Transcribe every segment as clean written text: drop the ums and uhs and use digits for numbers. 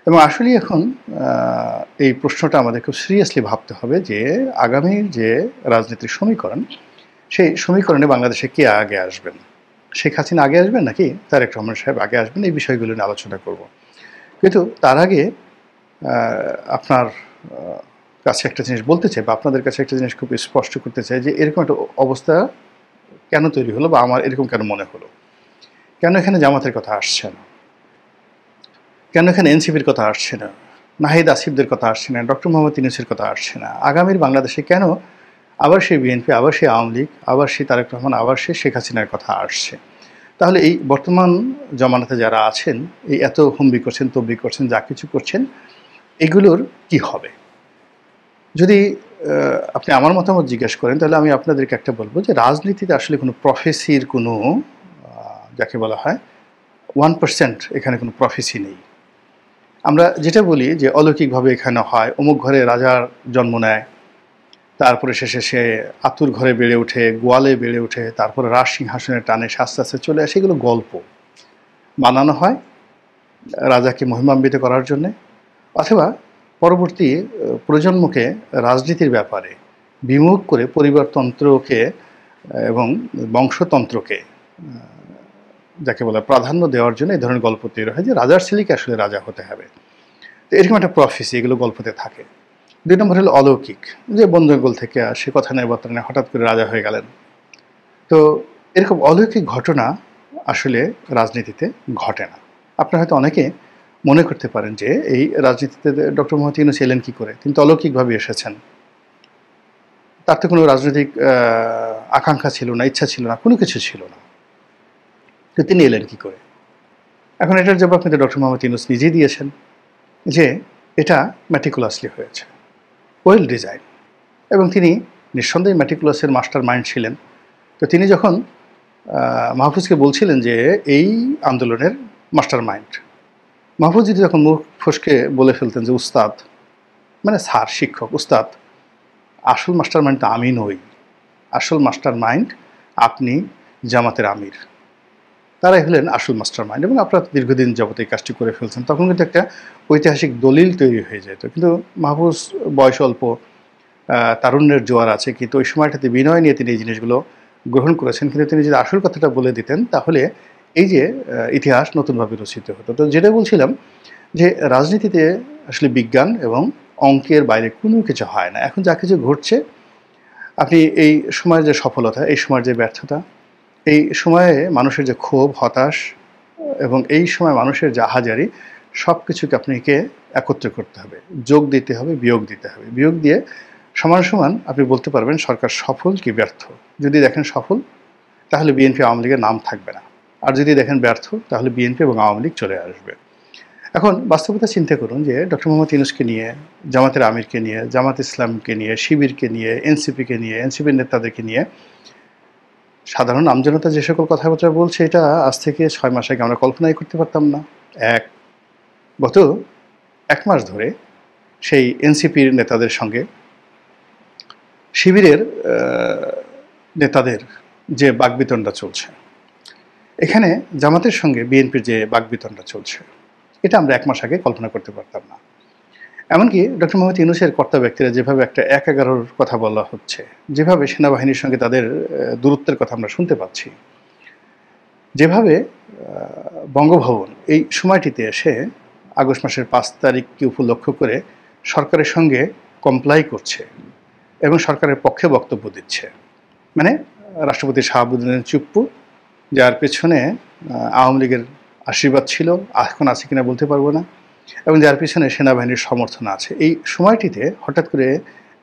এবং আসলেই এখন এই প্রশ্নটা আমাদের খুব সিরিয়াসলি ভাবতে হবে যে আগামীর যে রাজনীতির সমীকরণ, সেই সমীকরণে বাংলাদেশে কে আগে আসবেন? শেখ হাসিনা আগে আসবেন নাকি তারেক রহমান সাহেব আগে আসবেন? এই বিষয়গুলো নিয়ে আলোচনা করব। কিন্তু তার আগে আপনার কাছে একটা জিনিস বলতে চাই বা আপনাদের কাছে একটা জিনিস খুব স্পষ্ট করতে চাই যে এরকম একটা অবস্থা কেন তৈরি হলো বা আমার এরকম কেন মনে হলো? কেন এখানে জামাতের কথা আসছে না? কেন এখানে এনসিপির কথা আসছে না? নাহিদ আসিফদের কথা আসছে না, ডক্টর মোহাম্মদ ইউনূসের কথা আসছে না? আগামীর বাংলাদেশে কেন আবার সেই বিএনপি, আবার সেই আওয়ামী লীগ, আবার সেই তারেক রহমান, আবার সেই শেখ হাসিনার কথা আসছে? তাহলে এই বর্তমান জমানাতে যারা আছেন, এই এত হুমড়ি করছেন, তবড়ি করছেন, যা কিছু করছেন, এগুলোর কি হবে? যদি আপনি আমার মতামত জিজ্ঞেস করেন, তাহলে আমি আপনাদেরকে একটা বলব যে রাজনীতিতে আসলে কোনো প্রফেসির কোনো যাকে বলা হয় 1% এখানে কোনো প্রফেসি নেই। আমরা যেটা বলি যে অলৌকিকভাবে এখানে হয়, অমুক ঘরে রাজার জন্ম নেয়, তারপরে শেষে সে আতুর ঘরে বেড়ে ওঠে, গোয়ালে বেড়ে ওঠে, তারপরে রাজ সিংহাসনের টানে আস্তে আস্তে চলে আসে, এগুলো গল্প বানানো হয় রাজাকে মহিমান্বিত করার জন্যে, অথবা পরবর্তী প্রজন্মকে রাজনীতির ব্যাপারে বিমুখ করে পরিবারতন্ত্রকে এবং বংশতন্ত্রকে যাকে বলে প্রাধান্য দেওয়ার জন্য এই ধরনের গল্প তৈরি হয় যে রাজার ছেলেকে আসলে রাজা হতে হবে। তো এরকম একটা প্রফেসি এগুলো গল্পতে থাকে। ২ নম্বর হলো অলৌকিক, যে বন জঙ্গল থেকে সে কথা নেই বার্তা নেই হঠাৎ করে রাজা হয়ে গেলেন। তো এরকম অলৌকিক ঘটনা আসলে রাজনীতিতে ঘটে না। আপনারা হয়তো অনেকে মনে করতে পারেন যে এই রাজনীতিতে ডক্টর মোহাম্মদ ইউনূস এলেন কী করে? তিনি তো অলৌকিকভাবে এসেছেন। তার তো কোনো রাজনৈতিক আকাঙ্ক্ষা ছিল না, ইচ্ছা ছিল না, কোনো কিছু ছিল না। তো তিনি এলেন কী করে? এখন এটার জবাব কিন্তু ডক্টর মোহাম্মদ ইউনূস নিজেই দিয়েছেন যে এটা ম্যাটিকুলাসলি হয়েছে, ওয়েল ডিজাইন। এবং তিনি নিঃসন্দেহে ম্যাটিকুলাসের মাস্টার মাইন্ড ছিলেন। তো তিনি যখন মাহফুজকে বলছিলেন যে এই আন্দোলনের মাস্টার মাইন্ড, মাহফুজ যদি যখন মুখ ফসকে বলে ফেলতেন যে উস্তাদ, মানে স্যার, শিক্ষক, উস্তাদ, আসল মাস্টার মাইন্ড তো আমি নই, আসল মাস্টার মাইন্ড আপনি, জামাতের আমির, তারাই হলেন আসল মাস্টার মাইন্ড, এবং আপনারা দীর্ঘদিন যাবত এই কাজটি করে ফেলছেন। তখন কিন্তু একটা ঐতিহাসিক দলিল তৈরি হয়ে যেত। কিন্তু মাহফুজ বয়স অল্প, তারুণ্যের জোয়ার আছে, কিন্তু ওই সময়টাতে বিনয় নিয়ে তিনি এই জিনিসগুলো গ্রহণ করেছেন। কিন্তু তিনি যদি আসল কথাটা বলে দিতেন তাহলে এই যে ইতিহাস নতুনভাবে রচিত হতো। তো যেটা বলছিলাম যে রাজনীতিতে আসলে বিজ্ঞান এবং অঙ্কের বাইরে কোনো কিছু হয় না। এখন যা কিছু ঘটছে, আপনি এই সময়ের যে সফলতা, এই সময়ের যে ব্যর্থতা, এই সময়ে মানুষের যে ক্ষোভ, হতাশ, এবং এই সময় মানুষের যে আহাজারি, সব কিছুকে আপনাকে একত্র করতে হবে, যোগ দিতে হবে, বিয়োগ দিতে হবে। বিয়োগ দিয়ে সমান সমান আপনি বলতে পারবেন সরকার সফল কি ব্যর্থ। যদি দেখেন সফল, তাহলে বিএনপি আওয়ামী লীগের নাম থাকবে না। আর যদি দেখেন ব্যর্থ, তাহলে বিএনপি এবং আওয়ামী লীগ চলে আসবে। এখন বাস্তবতা চিন্তা করুন যে ডক্টর মোহাম্মদ ইউনূসকে নিয়ে, জামাতের আমিরকে নিয়ে, জামাত ইসলামকে নিয়ে, শিবিরকে নিয়ে, এনসিপিকে নিয়ে, এনসিপির নেতাদেরকে নিয়ে সাধারণ আমজনতা যে সকল কথাবার্তা বলছে, এটা আজ থেকে ৬ মাস আগে আমরা কল্পনাই করতে পারতাম না। গত ১ মাস ধরে সেই এনসিপির নেতাদের সঙ্গে শিবিরের নেতাদের যে বাকবিতণ্ডা চলছে, এখানে জামাতের সঙ্গে বিএনপির যে বাকবিতণ্ডা চলছে, এটা আমরা ১ মাস আগে কল্পনা করতে পারতাম না। এমনকি ডক্টর মোহাম্মদ ইউনূসের কর্তা ব্যক্তিরা যেভাবে একটা ১-১১-র কথা বলা হচ্ছে, যেভাবে সেনাবাহিনীর সঙ্গে তাদের দূরত্বের কথা আমরা শুনতে পাচ্ছি, যেভাবে বঙ্গভবন এই সময়টিতে এসে আগস্ট মাসের ৫ তারিখকে উপলক্ষ করে সরকারের সঙ্গে কমপ্লাই করছে এবং সরকারের পক্ষে বক্তব্য দিচ্ছে, মানে রাষ্ট্রপতি শাহাবুদ্দিনের চুপ্পু, যার পেছনে আওয়ামী লীগের আশীর্বাদ ছিল, এখন আছে কিনা বলতে পারবো না, এবং যার পিছনে সেনাবাহিনীর সমর্থন আছে, এই সময়টিতে হঠাৎ করে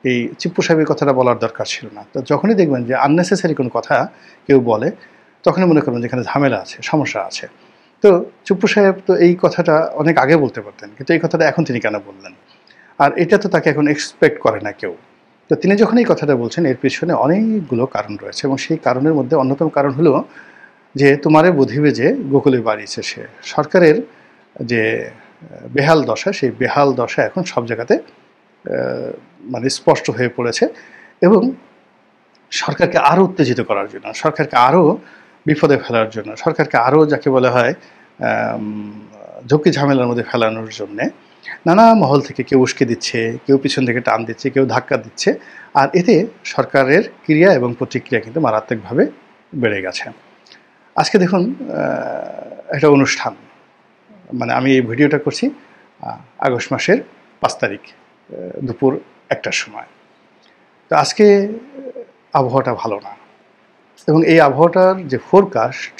এই চিপ্পু সাহেবের কথাটা বলার দরকার ছিল না। তো যখনই দেখবেন যে আননেসেসারি কোনো কথা কেউ বলে, তখনই মনে করবেন যে এখানে ঝামেলা আছে, সমস্যা আছে। তো চিপ্পু সাহেব তো এই কথাটা অনেক আগে বলতে পারতেন, কিন্তু এই কথাটা এখন তিনি কেন বললেন? আর এটা তো তাকে এখন এক্সপেক্ট করে না কেউ। তো তিনি যখন এই কথাটা বলছেন, এর পিছনে অনেকগুলো কারণ রয়েছে, এবং সেই কারণের মধ্যে অন্যতম কারণ হলো যে তোমারে বুঝিবে যে গোকুলে বাড়িছে সে। সরকারের যে বেহাল দশা, সেই বেহাল দশা এখন সব জায়গাতে মানে স্পষ্ট হয়ে পড়েছে, এবং সরকারকে আরও উত্তেজিত করার জন্য, সরকারকে আরও বিপদে ফেলার জন্য, সরকারকে আরও যাকে বলা হয় ঝুঁকি ঝামেলার মধ্যে ফেলানোর জন্যে নানা মহল থেকে কেউ উস্কে দিচ্ছে, কেউ পিছন থেকে টান দিচ্ছে, কেউ ধাক্কা দিচ্ছে। আর এতে সরকারের ক্রিয়া এবং প্রতিক্রিয়া কিন্তু মারাত্মকভাবে বেড়ে গেছে। আজকে দেখুন একটা অনুষ্ঠান, মানে আমি এই ভিডিওটা করছি আগস্ট মাসের 5 তারিখ দুপুর 1টার সময়। তো আজকে আবহাওয়াটা ভালো না, এবং এই আবহাওয়াটার যে ফোরকাস্ট,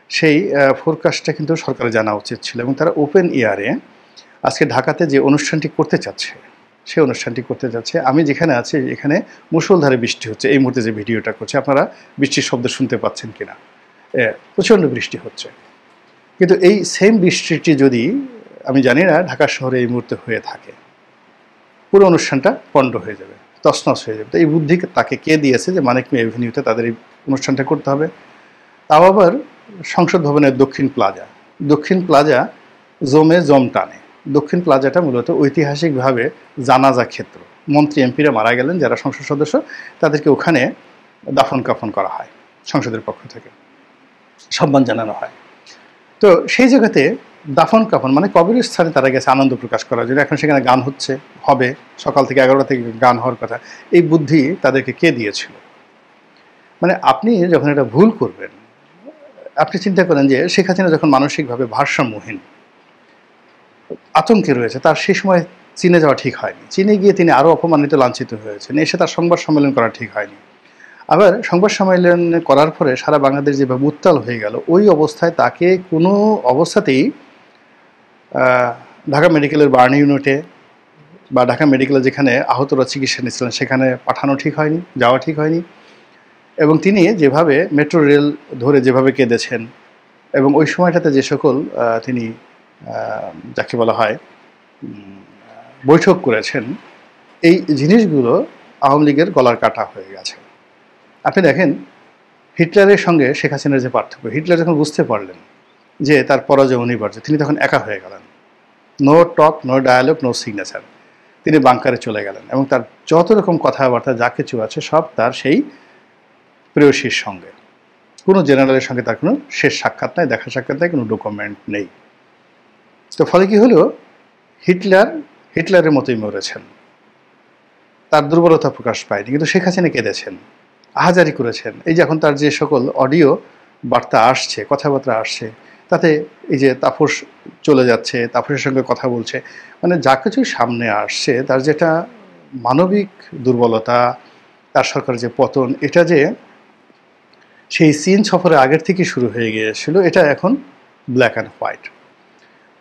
সেই ফোরকাস্টটা কিন্তু সরকারের জানা উচিত ছিল, এবং তারা ওপেন এয়ারে আজকে ঢাকাতে যে অনুষ্ঠানটি করতে চাচ্ছে সেই অনুষ্ঠানটি করতে যাচ্ছে। আমি যেখানে আছি এখানে মুষলধারে বৃষ্টি হচ্ছে, এই মুহূর্তে যে ভিডিওটা করছে আপনারা বৃষ্টির শব্দ শুনতে পাচ্ছেন কিনা, প্রচণ্ড বৃষ্টি হচ্ছে। কিন্তু এই সেম বৃষ্টিটি যদি আমি জানি না ঢাকা শহরে এই মুহূর্তে হয়ে থাকে, পুরো অনুষ্ঠানটা পণ্ড হয়ে যাবে, তছনছ হয়ে যাবে। তো এই বুদ্ধি তাকে কে দিয়েছে যে মানিক মিয়া এভিনিউতে তাদের এই অনুষ্ঠানটা করতে হবে, তাও আবার সংসদ ভবনের দক্ষিণ প্লাজা জমে জম টানে। দক্ষিণ প্লাজাটা মূলত ঐতিহাসিকভাবে জানাজা ক্ষেত্র। মন্ত্রী এমপিরা মারা গেলেন যারা সংসদ সদস্য, তাদেরকে ওখানে দাফন কাফন করা হয়, সংসদের পক্ষ থেকে সম্মান জানানো হয়। তো সেই জায়গাতে দাফন কাফন মানে কবরের স্থানে তারা গেছে আনন্দ প্রকাশ করার জন্য। এখন সেখানে গান হচ্ছে, হবে সকাল থেকে 11টা থেকে গান হওয়ার কথা। এই বুদ্ধি তাদেরকে কে দিয়েছিল? মানে আপনি যখন এটা ভুল করবেন, আপনি চিন্তা করেন যে শেখ হাসিনা যখন মানসিকভাবে ভারসাম্যহীন আতঙ্কে রয়েছে, তার সেই সময় চীনে যাওয়া ঠিক হয়নি। চীনে গিয়ে তিনি আরও অপমানিত লাঞ্ছিত হয়েছেন, এসে তার সংবাদ সম্মেলন করা ঠিক হয়নি। আবার সংবাদ সম্মেলন করার পরে সারা বাংলাদেশ যেভাবে উত্তাল হয়ে গেল, ওই অবস্থায় তাকে কোনো অবস্থাতেই ঢাকা মেডিকেলের বার্ন ইউনিটে বা ঢাকা মেডিকেলে যেখানে আহতরা চিকিৎসা নিচ্ছিলেন সেখানে পাঠানো ঠিক হয়নি, যাওয়া ঠিক হয়নি। এবং তিনি যেভাবে মেট্রো রেল ধরে যেভাবে কেঁদেছেন, এবং ওই সময়টাতে যে সকল তিনি যাকে বলা হয় বৈঠক করেছেন, এই জিনিসগুলো আওয়ামী লীগের গলার কাটা হয়ে গেছে। আপনি দেখেন হিটলারের সঙ্গে শেখ হাসিনার যে পার্থক্য, হিটলার যখন বুঝতে পারলেন যে তার পরাজয় অনিবার্য, তিনি তখন একা হয়ে গেলেন। No talk, no dialogue, no signature. তিনি বাংকারে চলে গেলেন, এবং তার যত রকম কথাবার্তা যা কিছু আছে সব তার সেই প্রেয়সীর সঙ্গে। কোনো জেনারেলের সঙ্গে তার কোনো শেষ সাক্ষাৎ নাই, দেখা সাক্ষাৎ নাই, কোনো ডকুমেন্ট নেই। তো ফলে কি হলো, হিটলারের মতোই মরেছেন, তার দুর্বলতা প্রকাশ পায়নি। কিন্তু শেখ হাসিনা কেঁদেছেন, আহাজারি করেছেন। এই যে এখন তার যে সকল অডিও বার্তা আসছে, কথাবার্তা আসছে, তাতে এই যে তাপস চলে যাচ্ছে, তাপসের সঙ্গে কথা বলছে, মানে যা কিছু সামনে আসছে, তার যেটা মানবিক দুর্বলতা, তার সরকারের যে পতন, এটা যে সেই চীন সফরের আগের থেকে শুরু হয়ে গিয়েছিল, এটা এখন ব্ল্যাক অ্যান্ড হোয়াইট।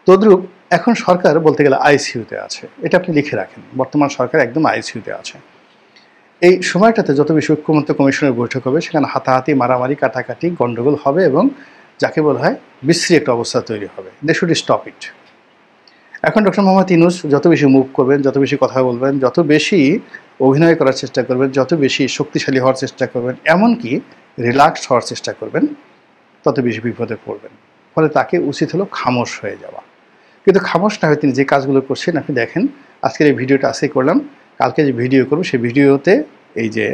তদ্রূপ এখন সরকার বলতে গেলে আইসিইউতে আছে, এটা আপনি লিখে রাখেন, বর্তমান সরকার একদম আইসিইউতে আছে। এই সময়টাতে যত বেশি ঐক্যমত্য কমিশনের বৈঠক হবে, সেখানে হাতাহাতি, মারামারি, কাটাকাটি, গণ্ডগোল হবে, এবং যাকে বলা হয় বিশ্রী একটা অবস্থা তৈরি হবে। They should stop it. এখন ডক্টর মোহাম্মদ ইউনূস যত বেশি মুভ করবেন, যত বেশি কথা বলবেন, যত বেশি অভিনয় করার চেষ্টা করবেন, যত বেশি শক্তিশালী হওয়ার চেষ্টা করবেন, এমনকি রিল্যাক্স হওয়ার চেষ্টা করবেন, তত বেশি বিপদে পড়বেন। ফলে তাকে উচিত হলো খামোশ হয়ে যাওয়া। কিন্তু খামোশ না হয়ে তিনি যে কাজগুলো করছেন, আপনি দেখেন আজকের এই ভিডিওটা আজকেই করলাম, কালকে যে ভিডিও করব সেই ভিডিওতে এই যে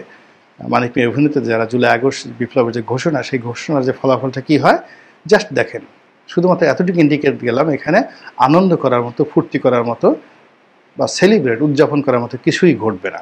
মানিক মিয়া অভিনীত যারা জুলাই আগস্ট বিপ্লবের যে ঘোষণা, সেই ঘোষণার যে ফলাফলটা কী হয় জাস্ট দেখেন। শুধুমাত্র এতটুকু ইন্ডিকেট গেলাম, এখানে আনন্দ করার মতো, ফুর্তি করার মতো বা সেলিব্রেট, উদযাপন করার মতো কিছুই ঘটবে না।